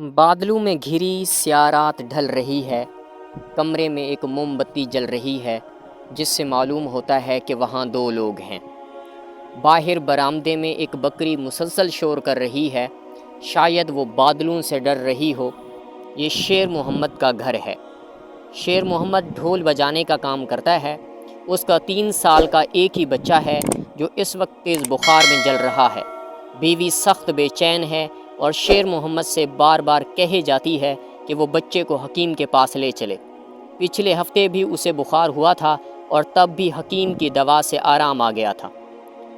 بادلوں میں گھری سیاہ رات ڈھل رہی ہے، کمرے میں ایک موم بتی جل رہی ہے جس سے معلوم ہوتا ہے کہ وہاں دو لوگ ہیں۔ باہر برآمدے میں ایک بکری مسلسل شور کر رہی ہے، شاید وہ بادلوں سے ڈر رہی ہو۔ یہ شیر محمد کا گھر ہے۔ شیر محمد ڈھول بجانے کا کام کرتا ہے۔ اس کا 3 سال کا ایک ہی بچہ ہے جو اس وقت تیز بخار میں جل رہا ہے۔ بیوی سخت بے چین ہے اور شیر محمد سے بار بار کہے جاتی ہے کہ وہ بچے کو حکیم کے پاس لے چلے۔ پچھلے ہفتے بھی اسے بخار ہوا تھا اور تب بھی حکیم کی دوا سے آرام آ گیا تھا،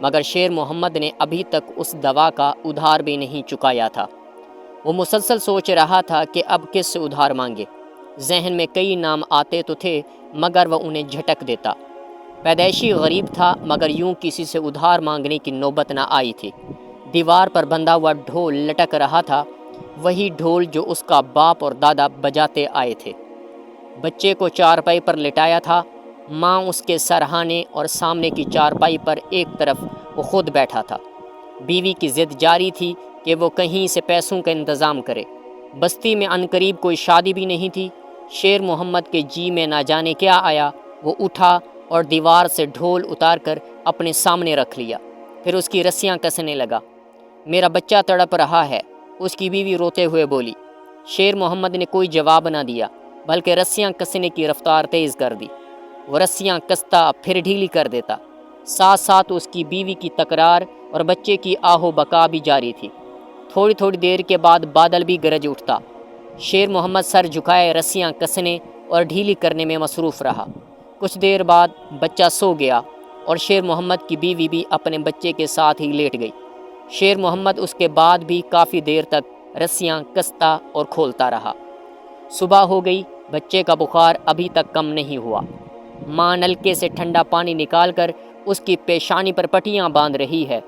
مگر شیر محمد نے ابھی تک اس دوا کا ادھار بھی نہیں چکایا تھا۔ وہ مسلسل سوچ رہا تھا کہ اب کس سے ادھار مانگے۔ ذہن میں کئی نام آتے تو تھے مگر وہ انہیں جھٹک دیتا۔ پیدائشی غریب تھا مگر یوں کسی سے ادھار مانگنے کی نوبت نہ آئی تھی۔ دیوار پر بندھا ہوا ڈھول لٹک رہا تھا، وہی ڈھول جو اس کا باپ اور دادا بجاتے آئے تھے۔ بچے کو چارپائی پر لٹایا تھا، ماں اس کے سرہانے اور سامنے کی چارپائی پر ایک طرف وہ خود بیٹھا تھا۔ بیوی کی ضد جاری تھی کہ وہ کہیں سے پیسوں کا انتظام کرے۔ بستی میں عنقریب کوئی شادی بھی نہیں تھی۔ شیر محمد کے جی میں نہ جانے کیا آیا، وہ اٹھا اور دیوار سے ڈھول اتار کر اپنے سامنے رکھ لیا، پھر اس کی رسیاں کسنے لگا۔ میرا بچہ تڑپ رہا ہے، اس کی بیوی روتے ہوئے بولی۔ شیر محمد نے کوئی جواب نہ دیا بلکہ رسیاں کسنے کی رفتار تیز کر دی۔ وہ رسیاں کستا پھر ڈھیلی کر دیتا، ساتھ ساتھ اس کی بیوی کی تکرار اور بچے کی آہ و بکا بھی جاری تھی۔ تھوڑی دیر کے بعد بادل بھی گرج اٹھتا۔ شیر محمد سر جھکائے رسیاں کسنے اور ڈھیلی کرنے میں مصروف رہا۔ کچھ دیر بعد بچہ سو گیا اور شیر محمد کی بیوی بھی اپنے بچے کے ساتھ ہی لیٹ گئی۔ شیر محمد اس کے بعد بھی کافی دیر تک رسیاں کستا اور کھولتا رہا۔ صبح ہو گئی، بچے کا بخار ابھی تک کم نہیں ہوا۔ ماں نلکے سے ٹھنڈا پانی نکال کر اس کی پیشانی پر پٹیاں باندھ رہی ہے۔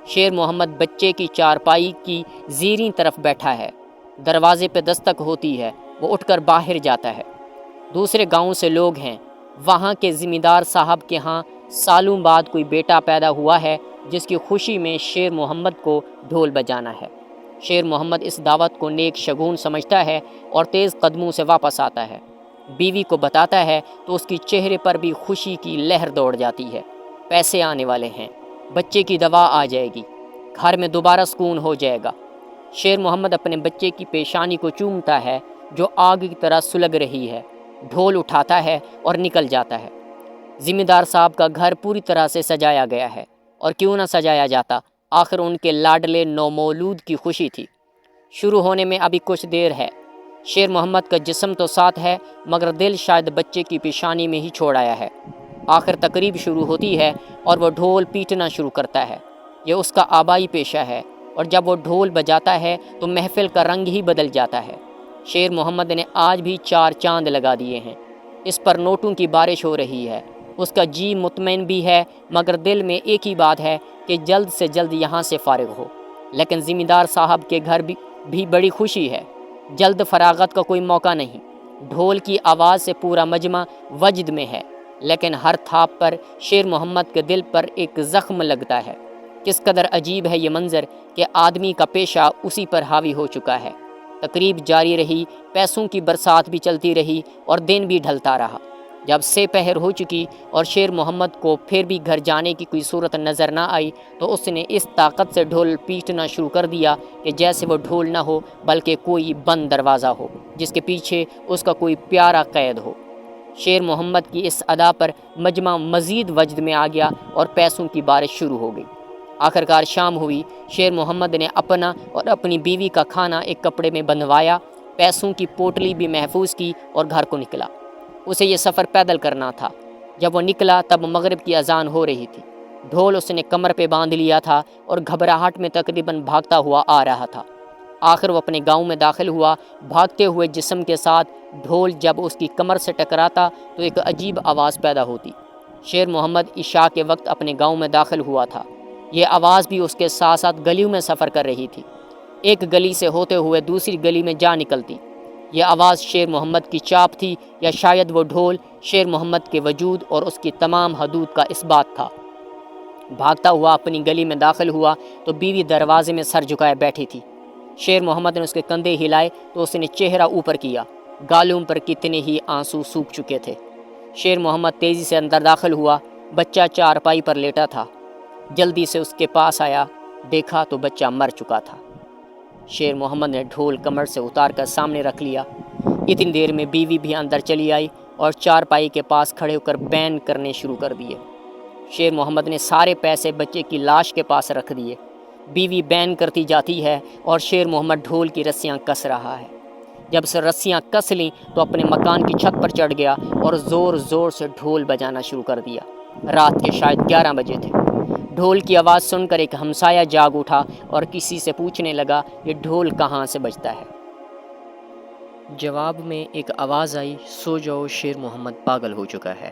شیر محمد بچے کی چارپائی کی زیریں طرف بیٹھا ہے۔ دروازے پہ دستک ہوتی ہے، وہ اٹھ کر باہر جاتا ہے۔ دوسرے گاؤں سے لوگ ہیں۔ وہاں کے ذمہ دار صاحب کے ہاں سالوں بعد کوئی بیٹا پیدا ہوا ہے جس کی خوشی میں شیر محمد کو ڈھول بجانا ہے۔ شیر محمد اس دعوت کو نیک شگون سمجھتا ہے اور تیز قدموں سے واپس آتا ہے۔ بیوی کو بتاتا ہے تو اس کی چہرے پر بھی خوشی کی لہر دوڑ جاتی ہے۔ پیسے آنے والے ہیں، بچے کی دوا آ جائے گی، گھر میں دوبارہ سکون ہو جائے گا۔ شیر محمد اپنے بچے کی پیشانی کو چومتا ہے جو آگ کی طرح سلگ رہی ہے، ڈھول اٹھاتا ہے اور نکل جاتا ہے۔ ذمہ دار صاحب کا گھر پوری طرح سے سجایا گیا ہے، اور کیوں نہ سجایا جاتا، آخر ان کے لاڈلے نومولود کی خوشی تھی۔ شروع ہونے میں ابھی کچھ دیر ہے۔ شیر محمد کا جسم تو ساتھ ہے مگر دل شاید بچے کی پیشانی میں ہی چھوڑ آیا ہے۔ آخر تقریب شروع ہوتی ہے اور وہ ڈھول پیٹنا شروع کرتا ہے۔ یہ اس کا آبائی پیشہ ہے اور جب وہ ڈھول بجاتا ہے تو محفل کا رنگ ہی بدل جاتا ہے۔ شیر محمد نے آج بھی 4 چاند لگا دیے ہیں۔ اس پر نوٹوں کی بارش ہو رہی ہے۔ اس کا جی مطمئن بھی ہے مگر دل میں ایک ہی بات ہے کہ جلد سے جلد یہاں سے فارغ ہو۔ لیکن ذمہ دار صاحب کے گھر بھی بڑی خوشی ہے۔ جلد فراغت کا کوئی موقع نہیں۔ ڈھول کی آواز سے پورا مجمع وجد میں ہے، لیکن ہر تھاپ پر شیر محمد کے دل پر ایک زخم لگتا ہے۔ کس قدر عجیب ہے یہ منظر کہ آدمی کا پیشہ اسی پر حاوی ہو چکا ہے۔ تقریب جاری رہی، پیسوں کی برسات بھی چلتی رہی اور دن بھی ڈھلتا رہا۔ جب سے پہر ہو چکی اور شیر محمد کو پھر بھی گھر جانے کی کوئی صورت نظر نہ آئی تو اس نے اس طاقت سے ڈھول پیٹنا شروع کر دیا کہ جیسے وہ ڈھول نہ ہو بلکہ کوئی بند دروازہ ہو جس کے پیچھے اس کا کوئی پیارا قید ہو۔ شیر محمد کی اس ادا پر مجمع مزید وجد میں آ گیا اور پیسوں کی بارش شروع ہو گئی۔ آخرکار شام ہوئی۔ شیر محمد نے اپنا اور اپنی بیوی کا کھانا ایک کپڑے میں بندھوایا، پیسوں کی پوٹلی بھی محفوظ کی اور گھر کو نکلا۔ اسے یہ سفر پیدل کرنا تھا۔ جب وہ نکلا تب مغرب کی اذان ہو رہی تھی۔ ڈھول اس نے کمر پہ باندھ لیا تھا اور گھبراہٹ میں تقریباً بھاگتا ہوا آ رہا تھا۔ آخر وہ اپنے گاؤں میں داخل ہوا۔ بھاگتے ہوئے جسم کے ساتھ ڈھول جب اس کی کمر سے ٹکراتا تو ایک عجیب آواز پیدا ہوتی۔ شیر محمد عشاء کے وقت اپنے گاؤں میں داخل ہوا تھا۔ یہ آواز بھی اس کے ساتھ ساتھ گلیوں میں سفر کر رہی تھی، ایک گلی سے ہوتے ہوئے دوسری گلی میں جا نکلتی۔ یہ آواز شیر محمد کی چاپ تھی یا شاید وہ ڈھول شیر محمد کے وجود اور اس کی تمام حدود کا اثبات تھا۔ بھاگتا ہوا اپنی گلی میں داخل ہوا تو بیوی دروازے میں سر جھکائے بیٹھی تھی۔ شیر محمد نے اس کے کندھے ہلائے تو اس نے چہرہ اوپر کیا، گالوں پر کتنے ہی آنسو سوکھ چکے تھے۔ شیر محمد تیزی سے اندر داخل ہوا۔ بچہ چارپائی پر لیٹا تھا۔ جلدی سے اس کے پاس آیا، دیکھا تو بچہ مر چکا تھا۔ شیر محمد نے ڈھول کمر سے اتار کر سامنے رکھ لیا۔ اتنی دیر میں بیوی بھی اندر چلی آئی اور چارپائی کے پاس کھڑے ہو کر بین کرنے شروع کر دیے۔ شیر محمد نے سارے پیسے بچے کی لاش کے پاس رکھ دیے۔ بیوی بین کرتی جاتی ہے اور شیر محمد ڈھول کی رسیاں کس رہا ہے۔ جب سے رسیاں کس لیں تو اپنے مکان کی چھت پر چڑھ گیا اور زور زور سے ڈھول بجانا شروع کر دیا۔ رات کے شاید 11 بجے تھے۔ ڈھول کی آواز سن کر ایک ہمسایہ جاگ اٹھا اور کسی سے پوچھنے لگا یہ ڈھول کہاں سے بجتا ہے۔ جواب میں ایک آواز آئی، سو جاؤ، شیر محمد پاگل ہو چکا ہے۔